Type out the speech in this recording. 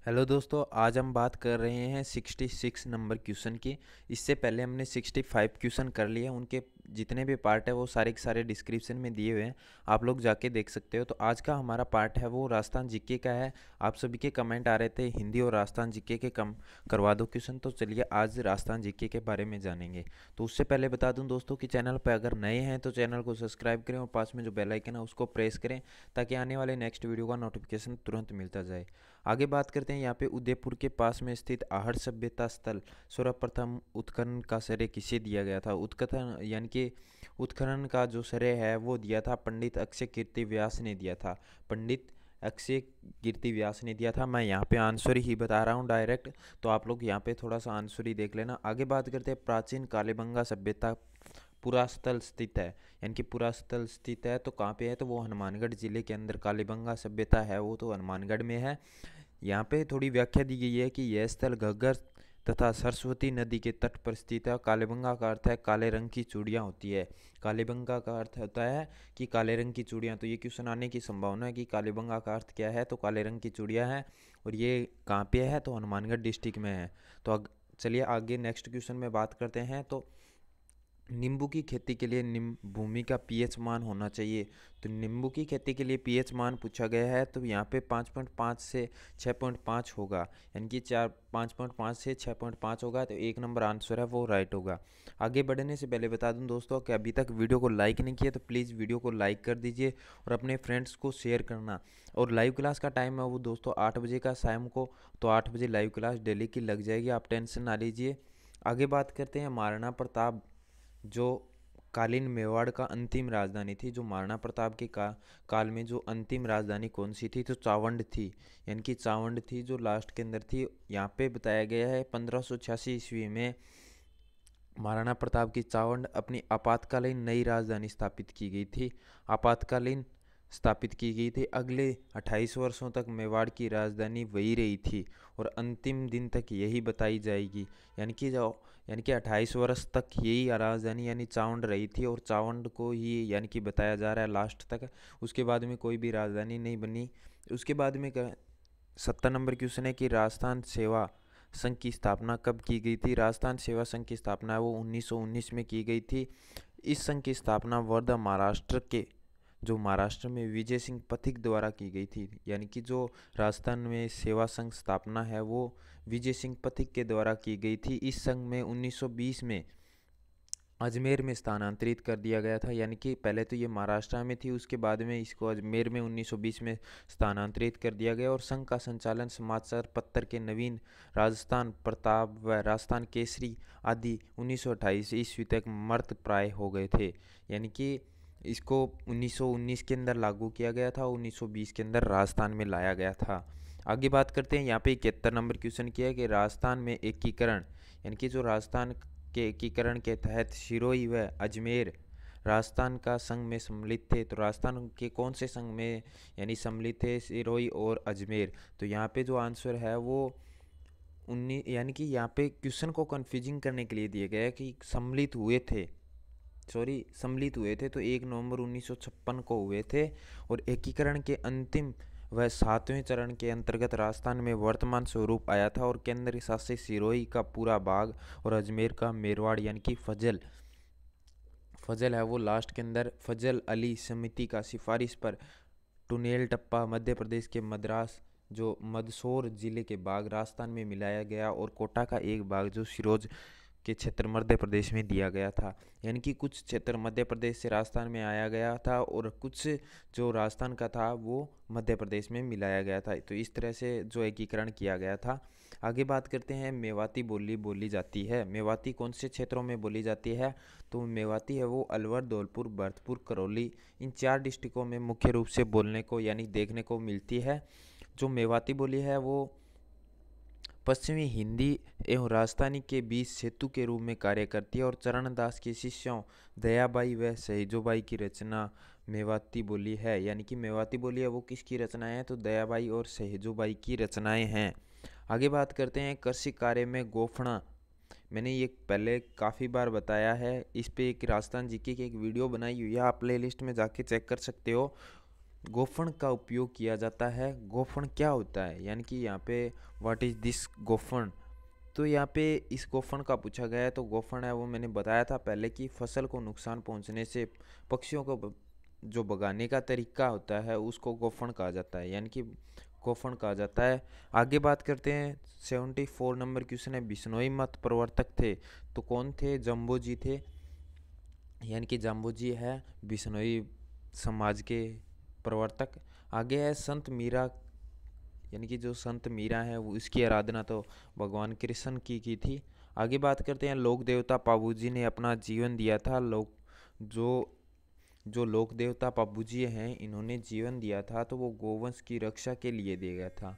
Hello दोस्तों, आज हम बात कर रहे हैं 66 नंबर क्वेश्चन की। इससे पहले हमने 65 क्वेश्चन कर लिए हैं। उनके जितने भी पार्ट है वो सारे के सारे डिस्क्रिप्शन में दिए हुए हैं, आप लोग जाके देख सकते हो। तो आज का हमारा पार्ट है वो राजस्थान जीके का है। आप सभी के कमेंट आ रहे थे हिंदी और राजस्थान जीके के कम करवा दो क्वेश्चन, तो चलिए आज राजस्थान जीके के बारे में जानेंगे। तो उससे पहले बता दूं दोस्तों कि चैनल पर अगर नए हैं तो चैनल को सब्सक्राइब करें और पास में जो बेल आइकन है उसको प्रेस करें, ताकि आने वाले नेक्स्ट वीडियो का नोटिफिकेशन तुरंत मिलता जाए। आगे बात करते हैं, यहाँ पे उदयपुर के पास में स्थित आहड़ सभ्यता स्थल सर्वप्रथम उत्खनन का श्रेय किसे दिया गया था? उत्खनन यानी कि उत्खनन का जो श्रेय है वो दिया था पंडित अक्षय कीर्ति व्यास ने दिया था। पंडित अक्षय कीर्ति व्यास ने दिया था। मैं यहाँ पे आंसर ही बता रहा हूँ डायरेक्ट, तो आप लोग यहाँ पे थोड़ा सा आंसर ही देख लेना। आगे बात करते हैं, प्राचीन कालीबंगा सभ्यता पुरास्थल स्थित है, यानी कि पुरास्थल स्थित है तो कहाँ पे है? तो वो हनुमानगढ़ जिले के अंदर कालीबंगा सभ्यता है वो तो हनुमानगढ़ में है। यहाँ पे थोड़ी व्याख्या दी गई है कि यह स्थल घग्गर तथा सरस्वती नदी के तट पर स्थित है। कालीबंगा का अर्थ है काले रंग की चूड़ियाँ होती है। कालीबंगा का अर्थ होता है कि काले रंग की चूड़ियाँ। तो ये क्वेश्चन आने की संभावना है कि कालीबंगा का अर्थ क्या है, तो काले रंग की चूड़ियाँ हैं। और ये कहाँ पे है? तो हनुमानगढ़ डिस्ट्रिक्ट में है। तो चलिए आगे नेक्स्ट क्वेश्चन में बात करते हैं। तो नींबू की खेती के लिए निम्न भूमि का पीएच मान होना चाहिए। तो नींबू की खेती के लिए पीएच मान पूछा गया है, तो यहाँ पे 5.5 से 6.5 होगा, यानी कि 5.5 से 6.5 होगा। तो एक नंबर आंसर है वो राइट होगा। आगे बढ़ने से पहले बता दूं दोस्तों कि अभी तक वीडियो को लाइक नहीं किया तो प्लीज़ वीडियो को लाइक कर दीजिए और अपने फ्रेंड्स को शेयर करना। और लाइव क्लास का टाइम है वो दोस्तों 8 बजे का शाम को, तो 8 बजे लाइव क्लास डेली की लग जाएगी, आप टेंशन ना लीजिए। आगे बात करते हैं, महाराणा प्रताप जो कालीन मेवाड़ का अंतिम राजधानी थी, जो महाराणा प्रताप के काल में जो अंतिम राजधानी कौन सी थी? तो चावंड थी, यानी कि चावंड थी जो लास्ट के अंदर थी। यहाँ पे बताया गया है 1586 ईस्वी में महाराणा प्रताप की चावंड अपनी आपातकालीन नई राजधानी स्थापित की गई थी। आपातकालीन स्थापित की गई थी। अगले 28 वर्षों तक मेवाड़ की राजधानी वही रही थी और अंतिम दिन तक यही बताई जाएगी। यानी कि 28 वर्ष तक यही राजधानी यानी चावंड रही थी और चावंड को ही यानी कि बताया जा रहा है लास्ट तक। उसके बाद में कोई भी राजधानी नहीं बनी। उसके बाद में 70 नंबर क्वेश्चन है कि राजस्थान सेवा संघ की स्थापना कब की गई थी? राजस्थान सेवा संघ की स्थापना वो 1919 में की गई थी। इस संघ की स्थापना वर्धा महाराष्ट्र के जो महाराष्ट्र में विजय सिंह पथिक द्वारा की गई थी। यानी कि जो राजस्थान में सेवा संघ स्थापना है वो विजय सिंह पथिक के द्वारा की गई थी। इस संघ में 1920 में अजमेर में स्थानांतरित कर दिया गया था। यानी कि पहले तो ये महाराष्ट्र में थी, उसके बाद में इसको अजमेर में 1920 में स्थानांतरित कर दिया गया। और संघ का संचालन समाचार पत्र के नवीन, राजस्थान प्रताप व राजस्थान केसरी आदि 1928 ईस्वी तक मर्त प्राय हो गए थे। यानी कि इसको 1919 के अंदर लागू किया गया था, 1920 के अंदर राजस्थान में लाया गया था। आगे बात करते हैं, यहाँ पे 71 नंबर क्वेश्चन किया है कि राजस्थान में एकीकरण, यानी कि जो राजस्थान के एकीकरण के तहत सिरोही व अजमेर राजस्थान का संघ में सम्मिलित थे। तो राजस्थान के कौन से संघ में यानी सम्मिलित थे? सिरोही और अजमेर। तो यहाँ पे जो आंसर है वो 19, यानी कि यहाँ पे क्वेश्चन को कन्फ्यूजिंग करने के लिए दिया गया है कि सम्मिलित हुए थे, सॉरी सम्मिलित हुए थे, तो 1 नवंबर 1956 को हुए थे। और एकीकरण के अंतिम वह 7वें चरण के अंतर्गत राजस्थान में वर्तमान स्वरूप आया था और केंद्र शासित सिरोही का पूरा भाग और अजमेर का मेरवाड़ यानी कि फजल है वो लास्ट के अंदर फजल अली समिति का सिफारिश पर टुनेल टप्पा मध्य प्रदेश के मद्रास जो मंदसौर जिले के भाग राजस्थान में मिलाया गया और कोटा का एक भाग जो सिरोज के क्षेत्र मध्य प्रदेश में दिया गया था। यानी कि कुछ क्षेत्र मध्य प्रदेश से राजस्थान में आया गया था और कुछ जो राजस्थान का था वो मध्य प्रदेश में मिलाया गया था। तो इस तरह से जो एकीकरण किया गया था। आगे बात करते हैं, मेवाती बोली बोली जाती है। मेवाती कौन से क्षेत्रों में बोली जाती है? तो मेवाती है वो अलवर, धौलपुर, भरतपुर, करौली, इन 4 डिस्ट्रिक्टों में मुख्य रूप से बोलने को यानी देखने को मिलती है। जो मेवाती बोली है वो पश्चिमी हिंदी एवं राजस्थानी के बीच सेतु के रूप में कार्य करती है और चरणदास के शिष्यों दयाबाई व सहेजोबाई की रचना मेवाती बोली है। यानी कि मेवाती बोली है वो किसकी रचनाएं हैं? तो दयाबाई और सहेजोबाई की रचनाएं हैं। आगे बात करते हैं, कृषि कार्य में गोफना। मैंने ये पहले काफ़ी बार बताया है, इस पे एक राजस्थान जीके की एक वीडियो बनाई हुई है, आप प्ले लिस्ट में जाके चेक कर सकते हो। गोफन का उपयोग किया जाता है। गोफन क्या होता है, यानी कि यहाँ पे व्हाट इज़ दिस गोफन। तो यहाँ पे इस गोफन का पूछा गया है। तो गोफन है वो मैंने बताया था पहले कि फसल को नुकसान पहुँचने से पक्षियों को जो भगाने का तरीका होता है उसको गोफन कहा जाता है, यानी कि गोफन कहा जाता है। आगे बात करते हैं। 74 नंबर क्वेश्चन है, बिश्नोई मत प्रवर्तक थे तो कौन थे? जम्बो जी थे, यानी कि जम्बो जी है बिश्नोई समाज के प्रवर्तक। आगे है संत मीरा, यानी कि जो संत मीरा है वो इसकी आराधना तो भगवान कृष्ण की थी। आगे बात करते हैं। लोक देवता पाबू जी ने अपना जीवन दिया था। लोक जो लोक देवता पाबू जी हैं इन्होंने जीवन दिया था तो वो गोवंश की रक्षा के लिए दिया गया था।